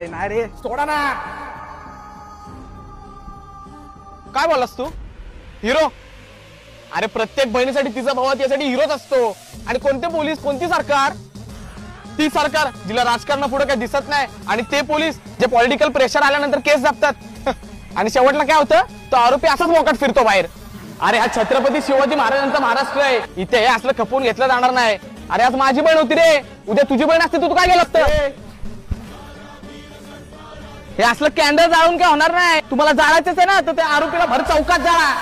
नाही रे, सोडा ना. काय बोललास तू? हिरो? अरे प्रत्येक बहिणीसाठी तिचा भावा त्यासाठी हिरोच असतो. आणि कोणते पोलीस, कोणती सरकार? ती सरकार जिला राजकारणापुढे काही दिसत नाही, आणि ते पोलीस जे पॉलिटिकल प्रेशर आल्यानंतर केस दाबतात. आणि शेवटला काय होतं, तो आरोपी असाच मोकाट फिरतो बाहेर. अरे हा छत्रपती शिवाजी महाराजांचा महाराष्ट्र आहे, इथे हे असलं खपवून घेतलं जाणार नाही. अरे आज माझी बहीण होती रे, उद्या तुझी बहीण असते, तू काय केलं असतं? हे असलं कॅन्डल जाळून काय होणार नाही. तुम्हाला जाळायचंच आहे ना, तर त्या आरोपीला भर चौकात जाळा.